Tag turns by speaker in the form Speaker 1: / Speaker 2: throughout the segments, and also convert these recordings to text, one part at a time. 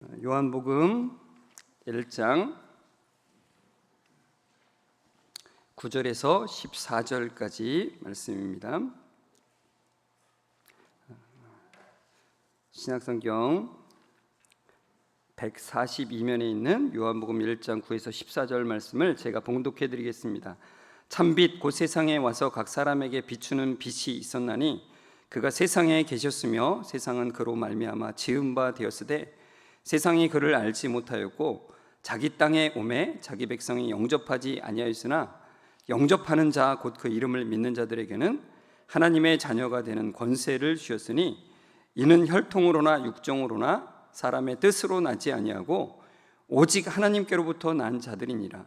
Speaker 1: 요한복음 1장 9절에서 14절까지 말씀입니다. 신약성경 142면에 있는 요한복음 1장 9에서 14절 말씀을 제가 봉독해 드리겠습니다. 참빛 곧 세상에 와서 각 사람에게 비추는 빛이 있었나니 그가 세상에 계셨으며 세상은 그로 말미암아 지은 바 되었으되 세상이 그를 알지 못하였고 자기 땅에 오매 자기 백성이 영접하지 아니하였으나 영접하는 자 곧 그 이름을 믿는 자들에게는 하나님의 자녀가 되는 권세를 주었으니 이는 혈통으로나 육정으로나 사람의 뜻으로 나지 아니하고 오직 하나님께로부터 난 자들이니라.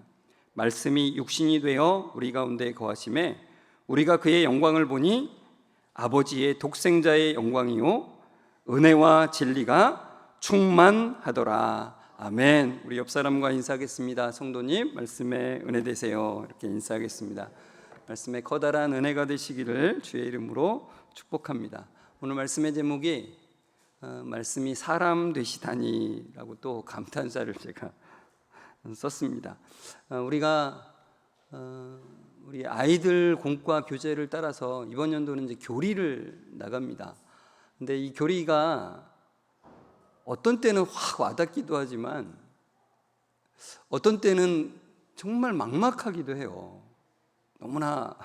Speaker 1: 말씀이 육신이 되어 우리 가운데 거하심에 우리가 그의 영광을 보니 아버지의 독생자의 영광이요 은혜와 진리가 충만하더라. 아멘. 우리 옆 사람과 인사하겠습니다. 성도님, 말씀에 은혜 되세요. 이렇게 인사하겠습니다. 말씀에 커다란 은혜가 되시기를 주의 이름으로 축복합니다. 오늘 말씀의 제목이 말씀이 사람 되시다니라고 또 감탄사를 제가 썼습니다. 우리가 우리 아이들 공과 교재를 따라서 이번 연도는 이제 교리를 나갑니다. 근데 이 교리가 어떤 때는 확 와닿기도 하지만 어떤 때는 정말 막막하기도 해요. 너무나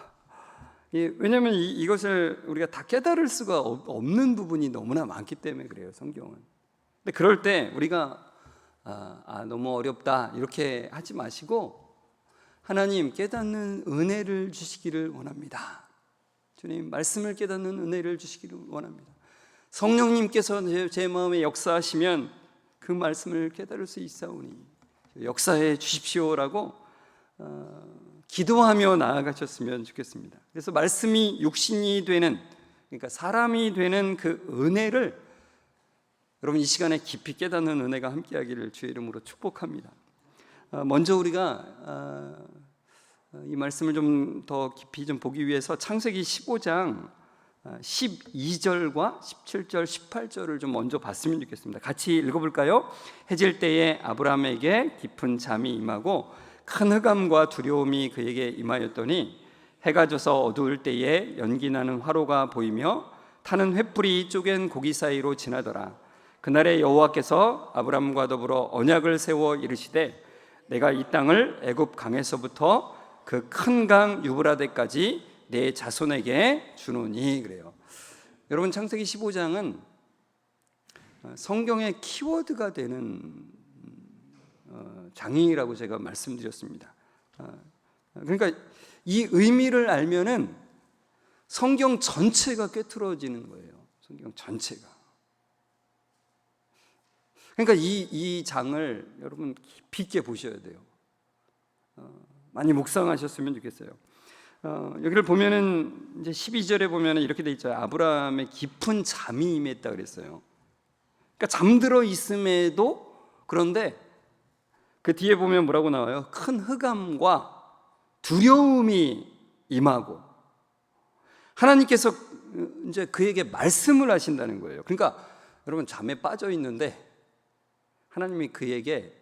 Speaker 1: 왜냐하면 이것을 우리가 다 깨달을 수가 없는 부분이 너무나 많기 때문에 그래요. 성경은. 근데 그럴 때 우리가 너무 어렵다 이렇게 하지 마시고 하나님 깨닫는 은혜를 주시기를 원합니다. 주님 말씀을 깨닫는 은혜를 주시기를 원합니다. 성령님께서 제 마음에 역사하시면 그 말씀을 깨달을 수 있사오니 역사해 주십시오라고 기도하며 나아가셨으면 좋겠습니다. 그래서 말씀이 육신이 되는, 그러니까 사람이 되는 그 은혜를 여러분 이 시간에 깊이 깨닫는 은혜가 함께하기를 주의 이름으로 축복합니다. 먼저 우리가 이 말씀을 좀 더 깊이 좀 보기 위해서 창세기 15장 12절과 17절, 18절을 좀 먼저 봤으면 좋겠습니다. 같이 읽어볼까요? 해질 때에 아브라함에게 깊은 잠이 임하고 큰 흑암과 두려움이 그에게 임하였더니 해가 져서 어두울 때에 연기나는 화로가 보이며 타는 횃불이 쪼갠 고기 사이로 지나더라. 그날에 여호와께서 아브라함과 더불어 언약을 세워 이르시되 내가 이 땅을 애굽 강에서부터 그 큰 강 유브라데까지 내 자손에게 주노니. 그래요. 여러분 창세기 15장은 성경의 키워드가 되는 장이라고 제가 말씀드렸습니다. 그러니까 이 의미를 알면은 성경 전체가 꿰뚫어지는 거예요. 성경 전체가. 그러니까 이 장을 여러분 깊이 있게 보셔야 돼요. 많이 묵상하셨으면 좋겠어요. 여기를 보면은 이제 12절에 보면은 이렇게 돼 있죠. 아브라함의 깊은 잠이 임했다 그랬어요. 그러니까 잠들어 있음에도, 그런데 그 뒤에 보면 뭐라고 나와요? 큰 흑암과 두려움이 임하고 하나님께서 이제 그에게 말씀을 하신다는 거예요. 그러니까 여러분 잠에 빠져 있는데 하나님이 그에게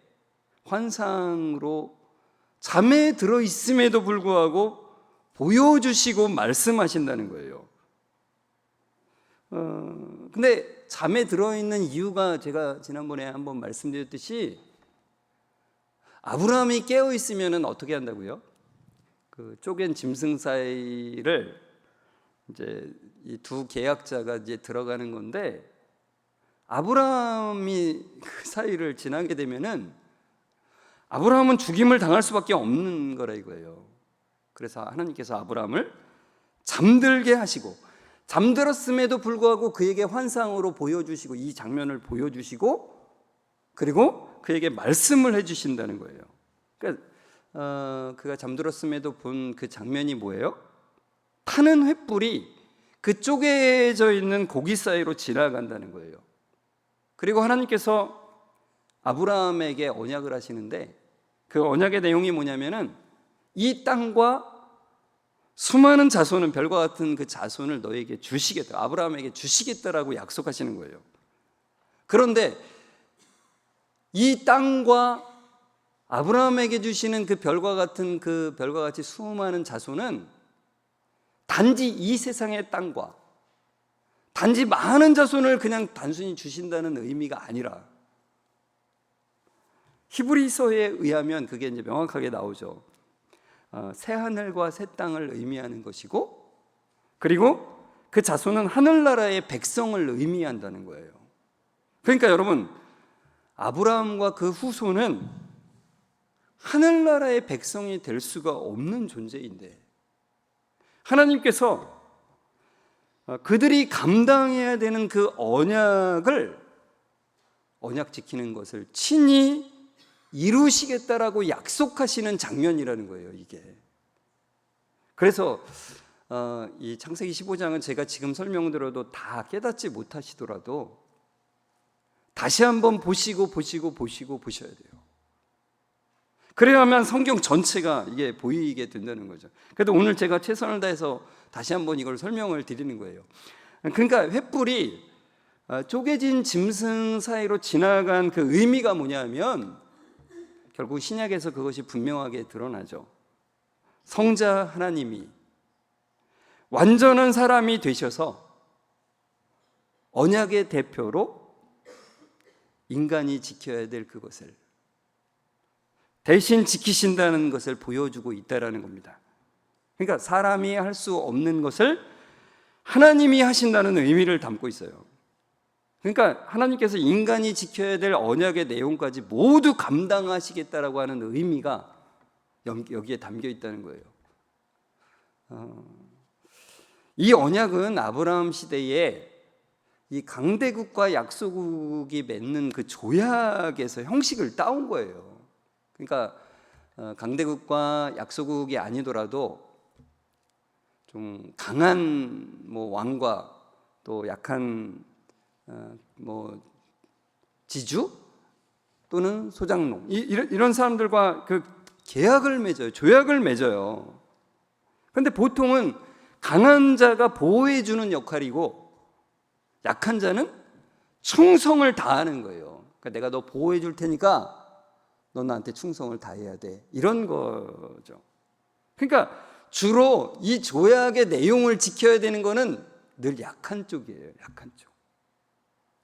Speaker 1: 환상으로 잠에 들어 있음에도 불구하고 보여주시고 말씀하신다는 거예요. 근데 잠에 들어있는 이유가 제가 지난번에 한번 말씀드렸듯이 아브라함이 깨어있으면 어떻게 한다고요? 그 쪼갠 짐승 사이를 이제 이 두 계약자가 이제 들어가는 건데 아브라함이 그 사이를 지나게 되면은 아브라함은 죽임을 당할 수밖에 없는 거라 이거예요. 그래서 하나님께서 아브라함을 잠들게 하시고 잠들었음에도 불구하고 그에게 환상으로 보여주시고 이 장면을 보여주시고 그리고 그에게 말씀을 해주신다는 거예요. 그러니까 그가 잠들었음에도 본 그 장면이 뭐예요? 타는 횃불이 그 쪼개져 있는 고기 사이로 지나간다는 거예요. 그리고 하나님께서 아브라함에게 언약을 하시는데 그 언약의 내용이 뭐냐면은 이 땅과 수많은 자손은 별과 같은 그 자손을 너에게 주시겠다, 아브라함에게 주시겠다라고 약속하시는 거예요. 그런데 이 땅과 아브라함에게 주시는 그 별과 같이 수많은 자손은 단지 이 세상의 땅과 단지 많은 자손을 그냥 단순히 주신다는 의미가 아니라, 히브리서에 의하면 그게 이제 명확하게 나오죠. 새 하늘과 새 땅을 의미하는 것이고, 그리고 그 자손은 하늘나라의 백성을 의미한다는 거예요. 그러니까 여러분, 아브라함과 그 후손은 하늘나라의 백성이 될 수가 없는 존재인데, 하나님께서 그들이 감당해야 되는 그 언약 지키는 것을 친히 이루시겠다라고 약속하시는 장면이라는 거예요, 이게. 그래서 이 창세기 15장은 제가 지금 설명드려도 다 깨닫지 못하시더라도 다시 한번 보셔야 돼요. 그래야만 성경 전체가 이게 보이게 된다는 거죠. 그래도 오늘 제가 최선을 다해서 다시 한번 이걸 설명을 드리는 거예요. 그러니까 횃불이 쪼개진 짐승 사이로 지나간 그 의미가 뭐냐면, 결국 신약에서 그것이 분명하게 드러나죠. 성자 하나님이 완전한 사람이 되셔서 언약의 대표로 인간이 지켜야 될 그것을 대신 지키신다는 것을 보여주고 있다는 겁니다. 그러니까 사람이 할 수 없는 것을 하나님이 하신다는 의미를 담고 있어요. 그러니까 하나님께서 인간이 지켜야 될 언약의 내용까지 모두 감당하시겠다라고 하는 의미가 여기에 담겨 있다는 거예요. 이 언약은 아브라함 시대에 이 강대국과 약소국이 맺는 그 조약에서 형식을 따온 거예요. 그러니까 강대국과 약소국이 아니더라도 좀 강한 왕과 또 약한 지주 또는 소장농, 이런 사람들과 그 계약을 맺어요. 조약을 맺어요. 그런데 보통은 강한 자가 보호해주는 역할이고 약한 자는 충성을 다하는 거예요. 그러니까 내가 너 보호해 줄 테니까 너 나한테 충성을 다해야 돼, 이런 거죠. 그러니까 주로 이 조약의 내용을 지켜야 되는 거는 늘 약한 쪽이에요. 약한 쪽.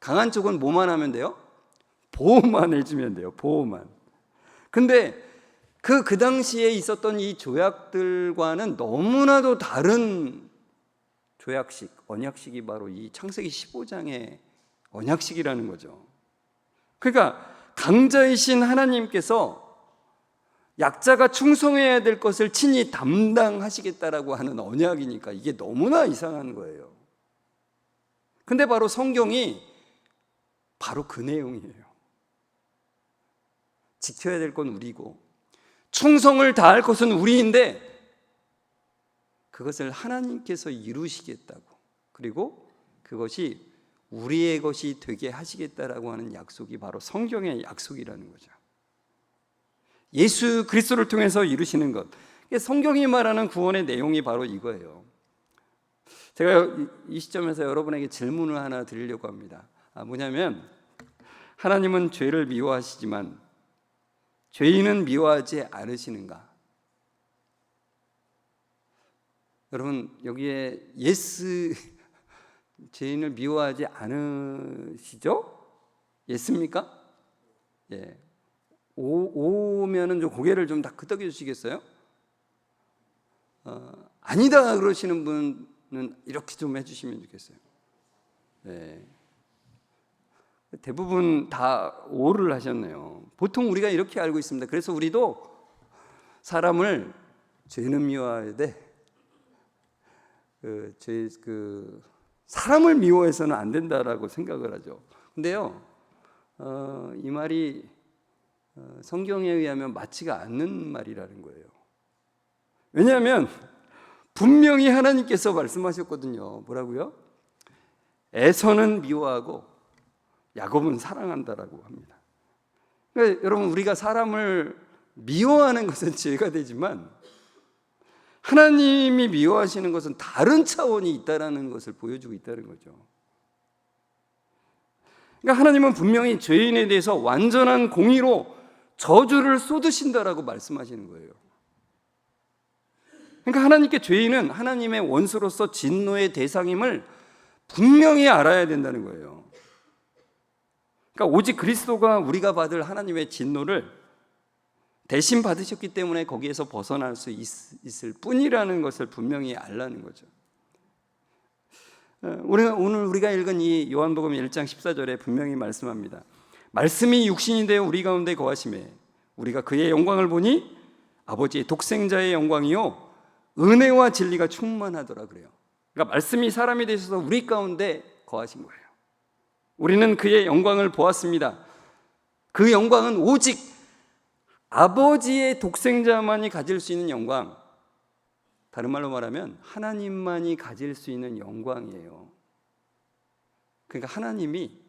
Speaker 1: 강한 쪽은 뭐만 하면 돼요? 보호만 해주면 돼요. 보호만. 근데 그 당시에 있었던 이 조약들과는 너무나도 다른 조약식, 언약식이 바로 이 창세기 15장의 언약식이라는 거죠. 그러니까 강자이신 하나님께서 약자가 충성해야 될 것을 친히 담당하시겠다라고 하는 언약이니까 이게 너무나 이상한 거예요. 근데 바로 성경이 바로 그 내용이에요. 지켜야 될 건 우리고 충성을 다할 것은 우리인데 그것을 하나님께서 이루시겠다고, 그리고 그것이 우리의 것이 되게 하시겠다라고 하는 약속이 바로 성경의 약속이라는 거죠. 예수 그리스도를 통해서 이루시는 것, 성경이 말하는 구원의 내용이 바로 이거예요. 제가 이 시점에서 여러분에게 질문을 하나 드리려고 합니다. 뭐냐면, 하나님은 죄를 미워하시지만 죄인은 미워하지 않으시는가? 여러분, 여기에 예스, 죄인을 미워하지 않으시죠? 예스입니까? 예. 오면은 좀 고개를 좀 다 끄덕여 주시겠어요? 아니다 그러시는 분은 이렇게 좀 해주시면 좋겠어요. 네. 대부분 다 오를 하셨네요. 보통 우리가 이렇게 알고 있습니다. 그래서 우리도 사람을 죄는 미워해야 돼. 사람을 미워해서는 안 된다라고 생각을 하죠. 근데요, 이 말이 성경에 의하면 맞지가 않는 말이라는 거예요. 왜냐하면 분명히 하나님께서 말씀하셨거든요. 뭐라고요? 에서는 미워하고 야곱은 사랑한다라고 합니다. 그러니까 여러분, 우리가 사람을 미워하는 것은 죄가 되지만 하나님이 미워하시는 것은 다른 차원이 있다라는 것을 보여주고 있다는 거죠. 그러니까 하나님은 분명히 죄인에 대해서 완전한 공의로 저주를 쏟으신다라고 말씀하시는 거예요. 그러니까 하나님께 죄인은 하나님의 원수로서 진노의 대상임을 분명히 알아야 된다는 거예요. 그러니까 오직 그리스도가 우리가 받을 하나님의 진노를 대신 받으셨기 때문에 거기에서 벗어날 수 있을 뿐이라는 것을 분명히 알라는 거죠. 오늘 우리가 읽은 이 요한복음 1장 14절에 분명히 말씀합니다. 말씀이 육신이 되어 우리 가운데 거하심에 우리가 그의 영광을 보니 아버지의 독생자의 영광이요 은혜와 진리가 충만하더라 그래요. 그러니까 말씀이 사람이 되셔서 우리 가운데 거하신 거예요. 우리는 그의 영광을 보았습니다. 그 영광은 오직 아버지의 독생자만이 가질 수 있는 영광, 다른 말로 말하면 하나님만이 가질 수 있는 영광이에요. 그러니까 하나님이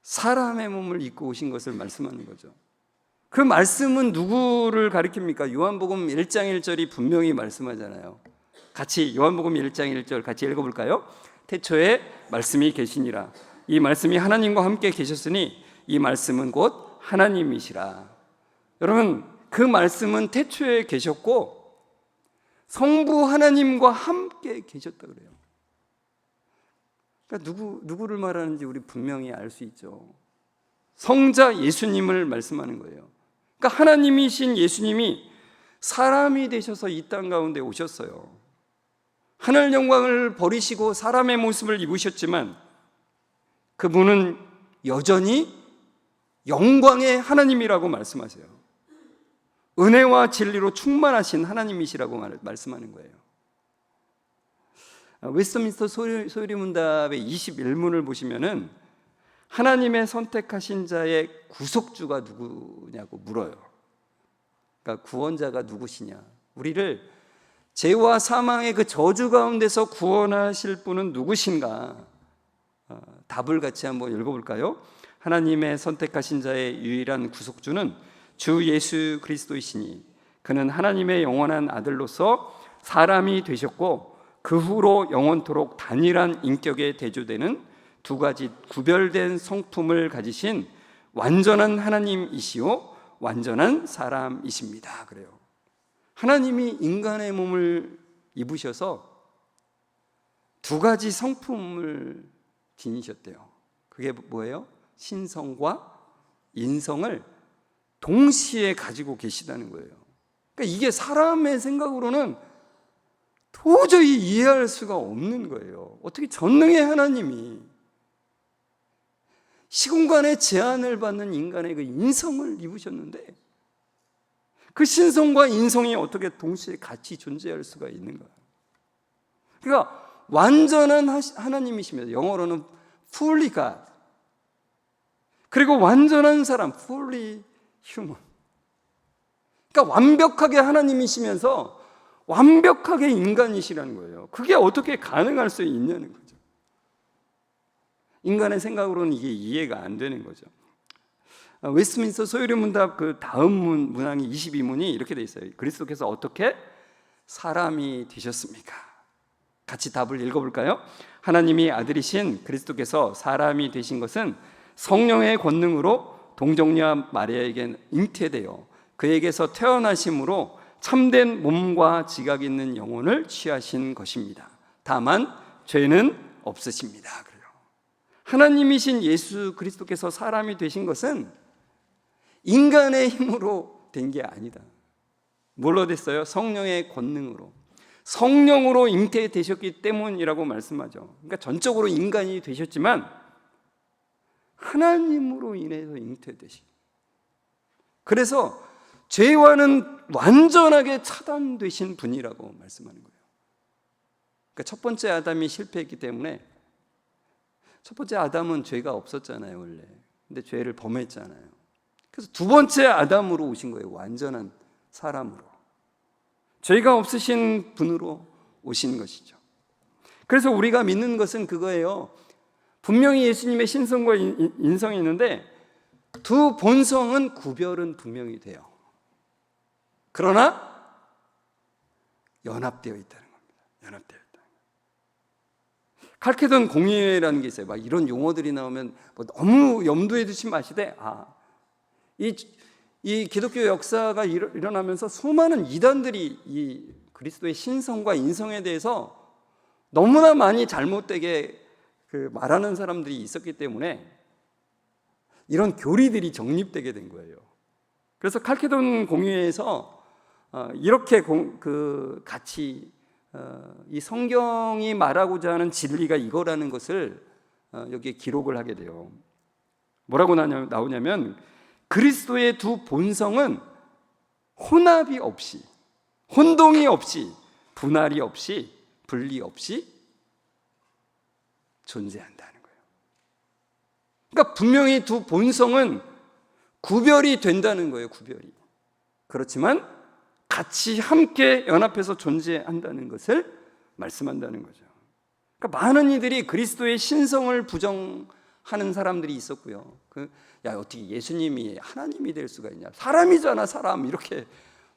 Speaker 1: 사람의 몸을 입고 오신 것을 말씀하는 거죠. 그 말씀은 누구를 가리킵니까? 요한복음 1장 1절이 분명히 말씀하잖아요. 같이 요한복음 1장 1절 같이 읽어볼까요? 태초에 말씀이 계시니라. 이 말씀이 하나님과 함께 계셨으니 이 말씀은 곧 하나님이시라. 여러분, 그 말씀은 태초에 계셨고 성부 하나님과 함께 계셨다 그래요. 그러니까 누구를 말하는지 우리 분명히 알 수 있죠. 성자 예수님을 말씀하는 거예요. 그러니까 하나님이신 예수님이 사람이 되셔서 이 땅 가운데 오셨어요. 하늘 영광을 버리시고 사람의 모습을 입으셨지만 그분은 여전히 영광의 하나님이라고 말씀하세요. 은혜와 진리로 충만하신 하나님이시라고 말씀하는 거예요. 웨스트민스터 소유리문답의 21문을 보시면은 하나님의 선택하신 자의 구속주가 누구냐고 물어요. 그러니까 구원자가 누구시냐? 우리를 죄와 사망의 그 저주 가운데서 구원하실 분은 누구신가? 답을 같이 한번 읽어볼까요? 하나님의 선택하신 자의 유일한 구속주는 주 예수 그리스도이시니 그는 하나님의 영원한 아들로서 사람이 되셨고 그 후로 영원토록 단일한 인격에 대조되는 두 가지 구별된 성품을 가지신 완전한 하나님이시요 완전한 사람이십니다. 그래요. 하나님이 인간의 몸을 입으셔서 두 가지 성품을 지니셨대요. 그게 뭐예요? 신성과 인성을 동시에 가지고 계시다는 거예요. 그러니까 이게 사람의 생각으로는 도저히 이해할 수가 없는 거예요. 어떻게 전능의 하나님이 시공간의 제한을 받는 인간의 그 인성을 입으셨는데 그 신성과 인성이 어떻게 동시에 같이 존재할 수가 있는가? 그러니까 완전한 하나님이시면서 영어로는 fully God, 그리고 완전한 사람 fully human. 그러니까 완벽하게 하나님이시면서 완벽하게 인간이시라는 거예요. 그게 어떻게 가능할 수 있냐는 거죠. 인간의 생각으로는 이게 이해가 안 되는 거죠. 웨스트민스터 소유리문답 그 다음 문항이 22문이 이렇게 돼 있어요. 그리스도께서 어떻게 사람이 되셨습니까? 같이 답을 읽어볼까요? 하나님이 아들이신 그리스도께서 사람이 되신 것은 성령의 권능으로 동정녀 마리아에게 잉태되어 그에게서 태어나심으로 참된 몸과 지각 있는 영혼을 취하신 것입니다. 다만 죄는 없으십니다. 그래요. 하나님이신 예수 그리스도께서 사람이 되신 것은 인간의 힘으로 된 게 아니다. 뭘로 됐어요? 성령의 권능으로. 성령으로 잉태되셨기 때문이라고 말씀하죠. 그러니까 전적으로 인간이 되셨지만 하나님으로 인해서 잉태되신. 그래서 죄와는 완전하게 차단되신 분이라고 말씀하는 거예요. 그러니까 첫 번째 아담이 실패했기 때문에 첫 번째 아담은 죄가 없었잖아요, 원래. 근데 죄를 범했잖아요. 그래서 두 번째 아담으로 오신 거예요. 완전한 사람으로. 죄가 없으신 분으로 오신 것이죠. 그래서 우리가 믿는 것은 그거예요. 분명히 예수님의 신성과 인성이 있는데 두 본성은 구별은 분명히 돼요. 그러나 연합되어 있다는 겁니다. 연합되어 있다. 칼케돈 공의회라는 게 있어요. 막 이런 용어들이 나오면 뭐 너무 염두에 두지 마시되, 이 기독교 역사가 일어나면서 수많은 이단들이 이 그리스도의 신성과 인성에 대해서 너무나 많이 잘못되게 말하는 사람들이 있었기 때문에 이런 교리들이 정립되게 된 거예요. 그래서 칼케돈 공의회에서 이렇게 같이 이 성경이 말하고자 하는 진리가 이거라는 것을 여기에 기록을 하게 돼요. 뭐라고 나오냐면 그리스도의 두 본성은 혼합이 없이, 혼동이 없이, 분할이 없이, 분리 없이 존재한다는 거예요. 그러니까 분명히 두 본성은 구별이 된다는 거예요. 구별이. 그렇지만 같이 함께 연합해서 존재한다는 것을 말씀한다는 거죠. 그러니까 많은 이들이 그리스도의 신성을 부정하는 사람들이 있었고요. 어떻게 예수님이 하나님이 될 수가 있냐, 사람이잖아 사람, 이렇게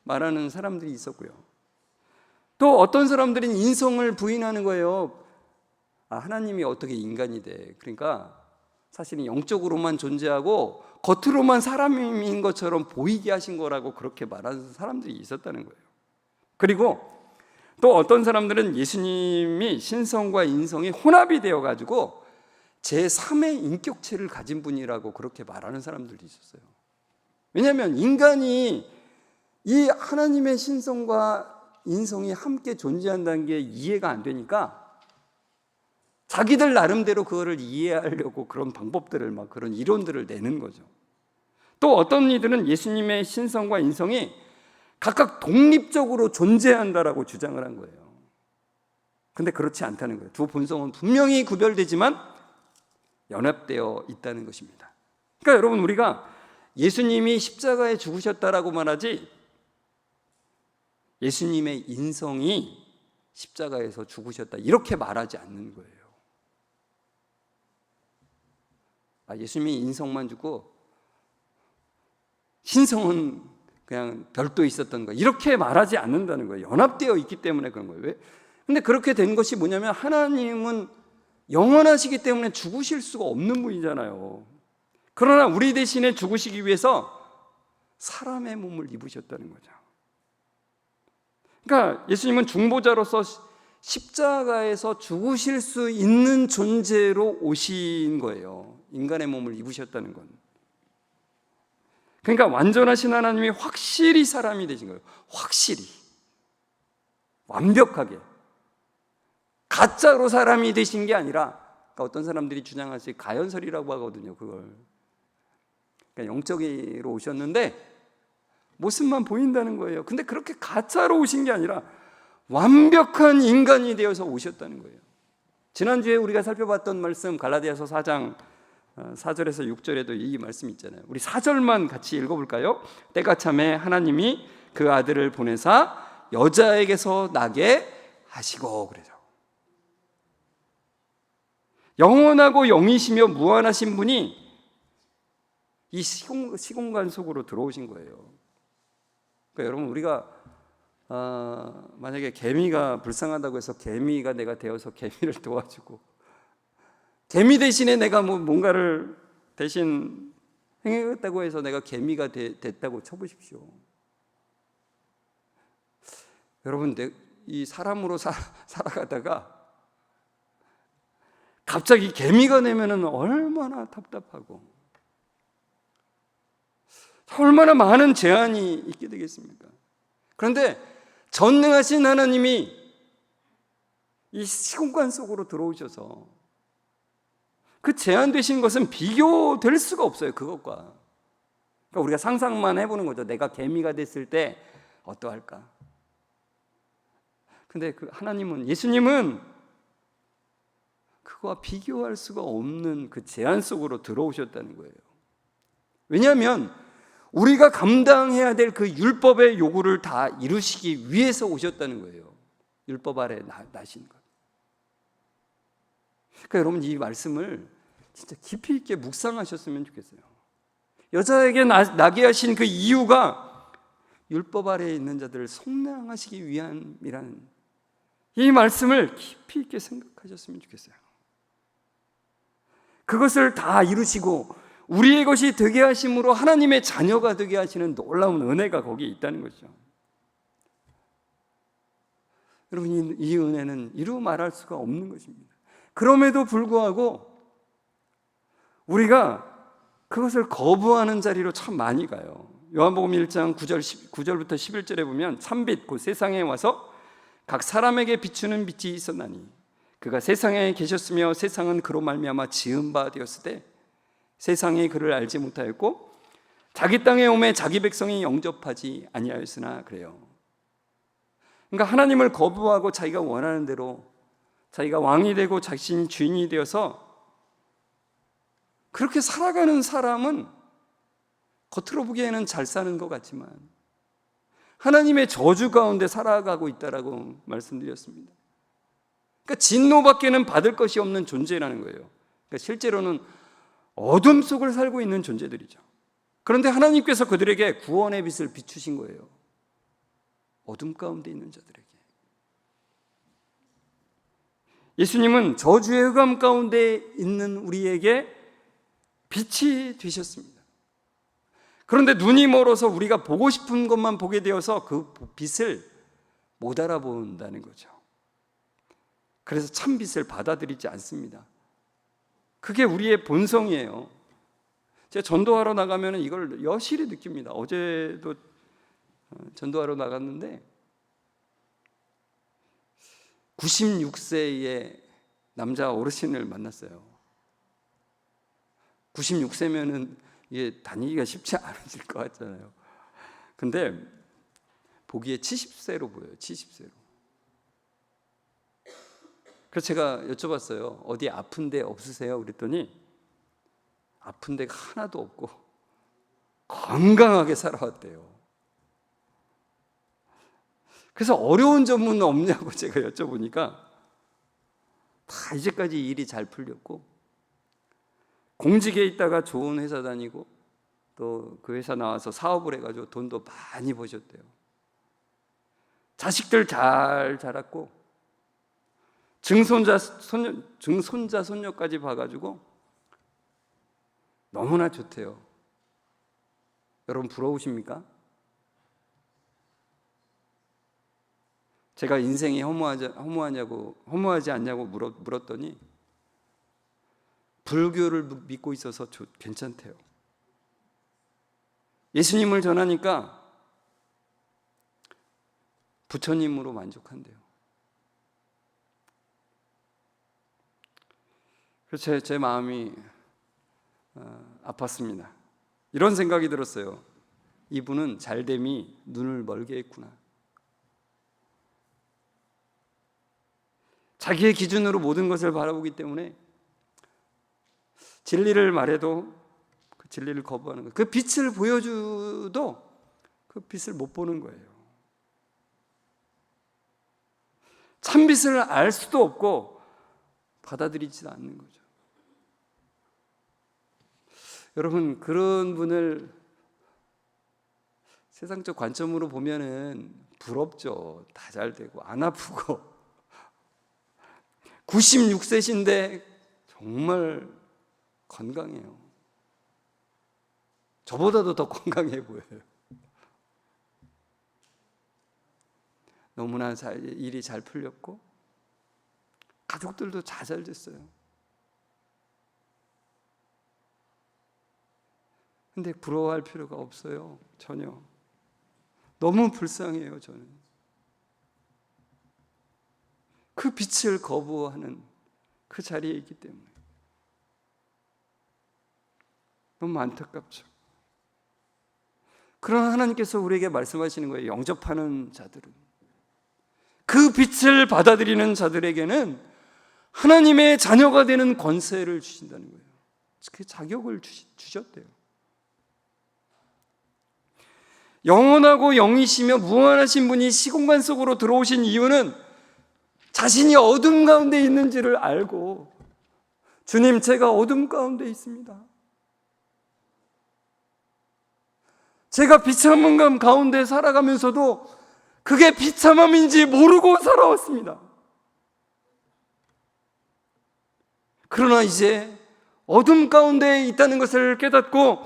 Speaker 1: 말하는 사람들이 있었고요. 또 어떤 사람들은 인성을 부인하는 거예요. 하나님이 어떻게 인간이 돼? 그러니까 사실은 영적으로만 존재하고 겉으로만 사람인 것처럼 보이게 하신 거라고 그렇게 말하는 사람들이 있었다는 거예요. 그리고 또 어떤 사람들은 예수님이 신성과 인성이 혼합이 되어가지고 제3의 인격체를 가진 분이라고 그렇게 말하는 사람들도 있었어요. 왜냐하면 인간이 이 하나님의 신성과 인성이 함께 존재한다는 게 이해가 안 되니까 자기들 나름대로 그거를 이해하려고 그런 방법들을 그런 이론들을 내는 거죠. 또 어떤 이들은 예수님의 신성과 인성이 각각 독립적으로 존재한다라고 주장을 한 거예요. 근데 그렇지 않다는 거예요. 두 본성은 분명히 구별되지만 연합되어 있다는 것입니다. 그러니까 여러분, 우리가 예수님이 십자가에 죽으셨다라고 말하지 예수님의 인성이 십자가에서 죽으셨다 이렇게 말하지 않는 거예요. 예수님이 인성만 주고 신성은 그냥 별도 있었던 거 이렇게 말하지 않는다는 거예요. 연합되어 있기 때문에 그런 거예요. 왜? 근데 그렇게 된 것이 뭐냐면 하나님은 영원하시기 때문에 죽으실 수가 없는 분이잖아요. 그러나 우리 대신에 죽으시기 위해서 사람의 몸을 입으셨다는 거죠. 그러니까 예수님은 중보자로서 십자가에서 죽으실 수 있는 존재로 오신 거예요. 인간의 몸을 입으셨다는 건. 그러니까 완전하신 하나님이 확실히 사람이 되신 거예요. 확실히. 완벽하게. 가짜로 사람이 되신 게 아니라, 그러니까 어떤 사람들이 주장할 수 있는 가연설이라고 하거든요. 그걸. 그러니까 영적으로 오셨는데 모습만 보인다는 거예요. 근데 그렇게 가짜로 오신 게 아니라 완벽한 인간이 되어서 오셨다는 거예요. 지난주에 우리가 살펴봤던 말씀 갈라디아서 4장 4절에서 6절에도 이 말씀 있잖아요. 우리 4절만 같이 읽어볼까요? 때가 참에 하나님이 그 아들을 보내사 여자에게서 나게 하시고, 그러죠. 영원하고 영이시며 무한하신 분이 이 시공간 속으로 들어오신 거예요. 그러니까 여러분, 우리가 만약에 개미가 불쌍하다고 해서 개미가 내가 되어서 개미를 도와주고 개미 대신에 내가 뭔가를 대신 행했다고 해서 내가 개미가 됐다고 쳐보십시오. 여러분, 이 사람으로 살아가다가 갑자기 개미가 되면은 얼마나 답답하고 얼마나 많은 제한이 있게 되겠습니까? 그런데 전능하신 하나님이 이 시공간 속으로 들어오셔서 그 제한되신 것은 비교될 수가 없어요. 그것과. 그러니까 우리가 상상만 해보는 거죠. 내가 개미가 됐을 때 어떠할까? 근데 그 하나님은, 예수님은 그거와 비교할 수가 없는 그 제한 속으로 들어오셨다는 거예요. 왜냐하면 우리가 감당해야 될 그 율법의 요구를 다 이루시기 위해서 오셨다는 거예요. 율법 아래 나신 것. 그러니까 여러분, 이 말씀을 진짜 깊이 있게 묵상하셨으면 좋겠어요. 여자에게 나게 하신 그 이유가 율법 아래에 있는 자들을 속량하시기 위함이라는 이 말씀을 깊이 있게 생각하셨으면 좋겠어요. 그것을 다 이루시고 우리의 것이 되게 하심으로 하나님의 자녀가 되게 하시는 놀라운 은혜가 거기에 있다는 거죠. 여러분, 이 은혜는 이루 말할 수가 없는 것입니다. 그럼에도 불구하고 우리가 그것을 거부하는 자리로 참 많이 가요. 요한복음 1장 9절부터 11절에 보면 참빛 곧 세상에 와서 각 사람에게 비추는 빛이 있었나니 그가 세상에 계셨으며 세상은 그로 말미암아 지은 바 되었으되 세상이 그를 알지 못하였고 자기 땅에 오매 자기 백성이 영접하지 아니하였으나 그래요. 그러니까 하나님을 거부하고 자기가 원하는 대로 자기가 왕이 되고 자신이 주인이 되어서 그렇게 살아가는 사람은 겉으로 보기에는 잘 사는 것 같지만 하나님의 저주 가운데 살아가고 있다라고 말씀드렸습니다. 그러니까 진노밖에는 받을 것이 없는 존재라는 거예요. 그러니까 실제로는 어둠 속을 살고 있는 존재들이죠. 그런데 하나님께서 그들에게 구원의 빛을 비추신 거예요. 어둠 가운데 있는 자들에게. 예수님은 저주의 흑암 가운데 있는 우리에게 빛이 되셨습니다. 그런데 눈이 멀어서 우리가 보고 싶은 것만 보게 되어서 그 빛을 못 알아본다는 거죠. 그래서 참 빛을 받아들이지 않습니다. 그게 우리의 본성이에요. 제가 전도하러 나가면 이걸 여실히 느낍니다. 어제도 전도하러 나갔는데 96세의 남자 어르신을 만났어요. 96세면은 이게 다니기가 쉽지 않으실 것 같잖아요. 근데 보기에 70세로 보여요. 70세로. 그래서 제가 여쭤봤어요. 어디 아픈 데 없으세요? 그랬더니 아픈 데가 하나도 없고 건강하게 살아왔대요. 그래서 어려운 점은 없냐고 제가 여쭤보니까 다 이제까지 일이 잘 풀렸고 공직에 있다가 좋은 회사 다니고 또 그 회사 나와서 사업을 해가지고 돈도 많이 버셨대요. 자식들 잘 자랐고 증손자 손녀까지 봐가지고 너무나 좋대요. 여러분 부러우십니까? 제가 인생이 허무하지 않냐고 물었더니 불교를 믿고 있어서 괜찮대요. 예수님을 전하니까 부처님으로 만족한대요. 그래서 제 마음이 아팠습니다. 이런 생각이 들었어요. 이분은 잘됨이 눈을 멀게 했구나. 자기의 기준으로 모든 것을 바라보기 때문에 진리를 말해도 그 진리를 거부하는 거예요. 그 빛을 보여줘도 그 빛을 못 보는 거예요. 참빛을 알 수도 없고 받아들이지도 않는 거죠. 여러분, 그런 분을 세상적 관점으로 보면은 부럽죠. 다 잘 되고 안 아프고 96세신데 정말 건강해요. 저보다도 더 건강해 보여요. 너무나 일이 잘 풀렸고 가족들도 다 잘 됐어요. 근데 부러워할 필요가 없어요. 전혀. 너무 불쌍해요. 저는 그 빛을 거부하는 그 자리에 있기 때문에 너무 안타깝죠. 그러나 하나님께서 우리에게 말씀하시는 거예요. 영접하는 자들은, 그 빛을 받아들이는 자들에게는 하나님의 자녀가 되는 권세를 주신다는 거예요. 그 자격을 주셨대요. 영원하고 영이시며 무한하신 분이 시공간 속으로 들어오신 이유는 자신이 어둠 가운데 있는지를 알고, 주님, 제가 어둠 가운데 있습니다. 제가 비참함 가운데 살아가면서도 그게 비참함인지 모르고 살아왔습니다. 그러나 이제 어둠 가운데 있다는 것을 깨닫고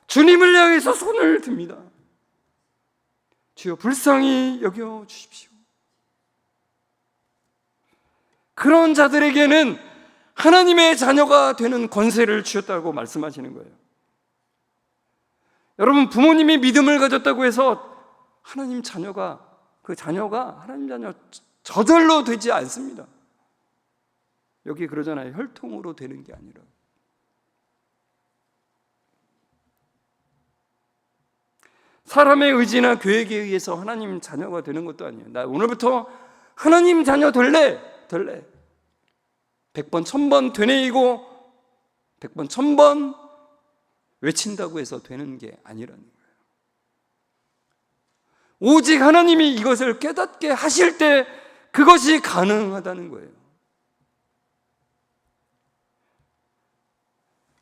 Speaker 1: 주님을 향해서 손을 듭니다. 주여 불쌍히 여겨 주십시오. 그런 자들에게는 하나님의 자녀가 되는 권세를 주셨다고 말씀하시는 거예요. 여러분, 부모님이 믿음을 가졌다고 해서 하나님 자녀가, 그 자녀가 하나님 자녀 저절로 되지 않습니다. 여기 그러잖아요. 혈통으로 되는 게 아니라. 사람의 의지나 계획에 의해서 하나님 자녀가 되는 것도 아니에요. 나 오늘부터 하나님 자녀 될래. 100번 1000번 되뇌이고 100번 1000번 외친다고 해서 되는 게 아니라는 거예요. 오직 하나님이 이것을 깨닫게 하실 때 그것이 가능하다는 거예요.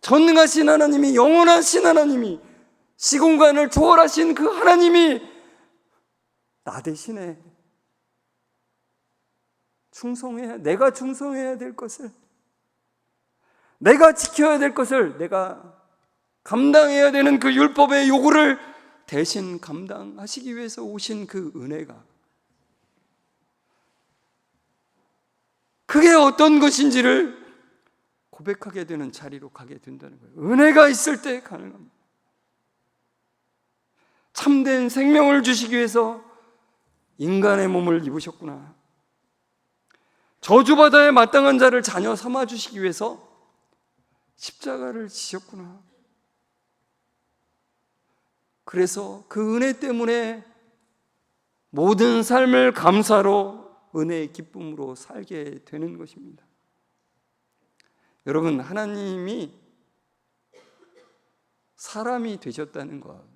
Speaker 1: 전능하신 하나님이, 영원하신 하나님이, 시공간을 초월하신 그 하나님이 나 대신에 내가 충성해야 될 것을, 내가 지켜야 될 것을, 내가 감당해야 되는 그 율법의 요구를 대신 감당하시기 위해서 오신 그 은혜가, 그게 어떤 것인지를 고백하게 되는 자리로 가게 된다는 거예요. 은혜가 있을 때 가능합니다. 참된 생명을 주시기 위해서 인간의 몸을 입으셨구나. 저주바다에 마땅한 자를 자녀 삼아 주시기 위해서 십자가를 지셨구나. 그래서 그 은혜 때문에 모든 삶을 감사로, 은혜의 기쁨으로 살게 되는 것입니다. 여러분, 하나님이 사람이 되셨다는 것,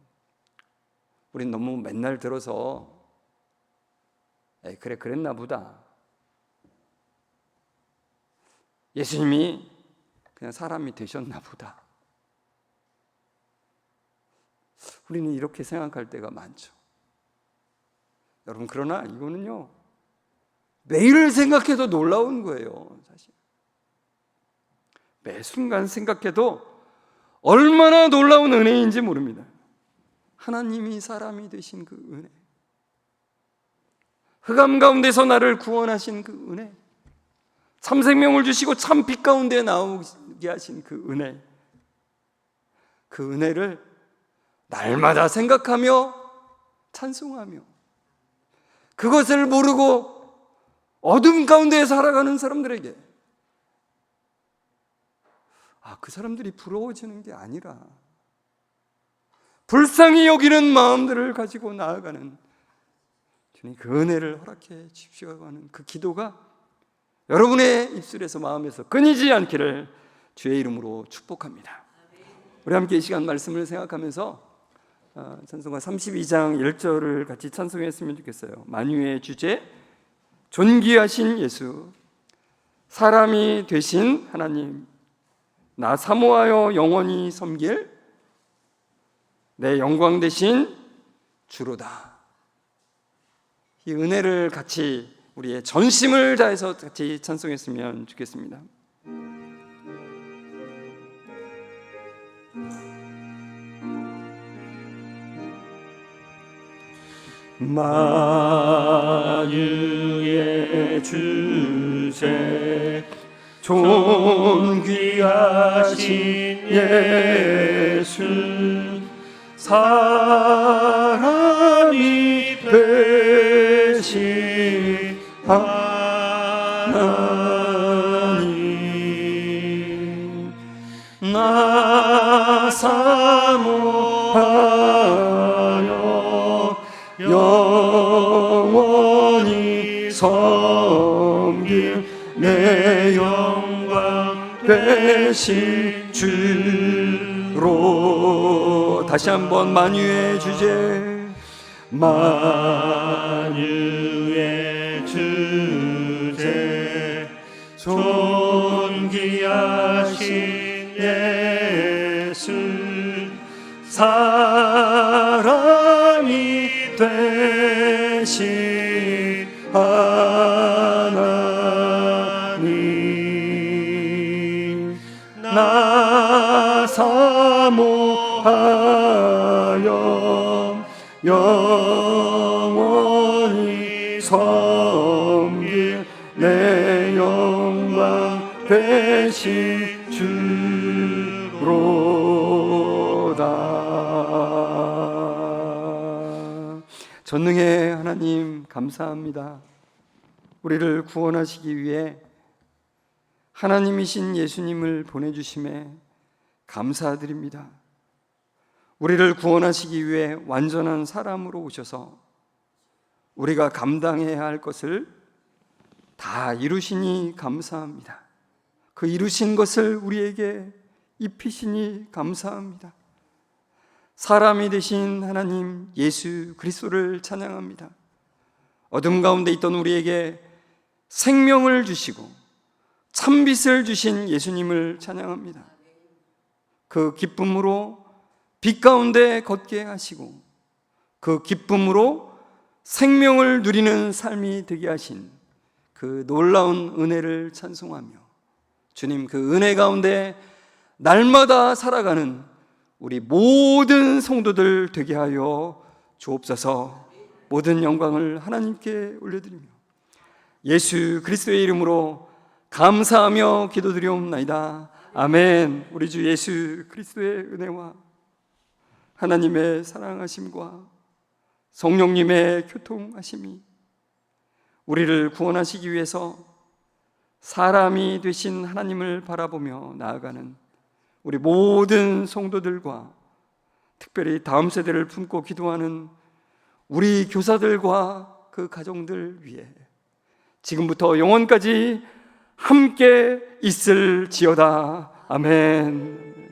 Speaker 1: 우린 너무 맨날 들어서 그래 그랬나 보다, 예수님이 그냥 사람이 되셨나 보다, 우리는 이렇게 생각할 때가 많죠. 여러분, 그러나 이거는요, 매일 생각해도 놀라운 거예요. 사실 매 순간 생각해도 얼마나 놀라운 은혜인지 모릅니다. 하나님이 사람이 되신 그 은혜, 흑암 가운데서 나를 구원하신 그 은혜, 참 생명을 주시고 참 빛 가운데 나오게 하신 그 은혜, 그 은혜를 날마다 생각하며 찬송하며, 그것을 모르고 어둠 가운데 살아가는 사람들에게, 그 사람들이 부러워지는 게 아니라 불쌍히 여기는 마음들을 가지고 나아가는 주님, 그 은혜를 허락해 주십시오 하는 그 기도가 여러분의 입술에서, 마음에서 끊이지 않기를 주의 이름으로 축복합니다. 우리 함께 이 시간 말씀을 생각하면서 찬송가 32장 1절을 같이 찬송했으면 좋겠어요. 만유의 주제, 존귀하신 예수, 사람이 되신 하나님, 나 사모하여 영원히 섬길 내 영광 되신 주로다. 이 은혜를 같이 우리의 전심을 다해서 같이 찬송했으면 좋겠습니다. 만유의 주제, 존귀하신 예수, 사람이 되신 하나님, 나 사모하여 영원히 섬길 내 영광 되신 주로. 다시 한번 만유의 주제, 만유의 주제, 존귀하신 예수, 사람이 되신 하나님, 나 영원히 섬길 내 영광 되신 주로다. 전능의 하나님 감사합니다. 우리를 구원하시기 위해 하나님이신 예수님을 보내주심에 감사드립니다. 우리를 구원하시기 위해 완전한 사람으로 오셔서 우리가 감당해야 할 것을 다 이루시니 감사합니다. 그 이루신 것을 우리에게 입히시니 감사합니다. 사람이 되신 하나님 예수 그리스도를 찬양합니다. 어둠 가운데 있던 우리에게 생명을 주시고 참빛을 주신 예수님을 찬양합니다. 그 기쁨으로 빛 가운데 걷게 하시고 그 기쁨으로 생명을 누리는 삶이 되게 하신 그 놀라운 은혜를 찬송하며 주님, 그 은혜 가운데 날마다 살아가는 우리 모든 성도들 되게 하여 주옵소서. 모든 영광을 하나님께 올려드리며 예수 그리스도의 이름으로 감사하며 기도드리옵나이다. 아멘. 우리 주 예수 그리스도의 은혜와 하나님의 사랑하심과 성령님의 교통하심이 우리를 구원하시기 위해서 사람이 되신 하나님을 바라보며 나아가는 우리 모든 성도들과 특별히 다음 세대를 품고 기도하는 우리 교사들과 그 가정들 위해 지금부터 영원까지 함께 있을지어다. 아멘.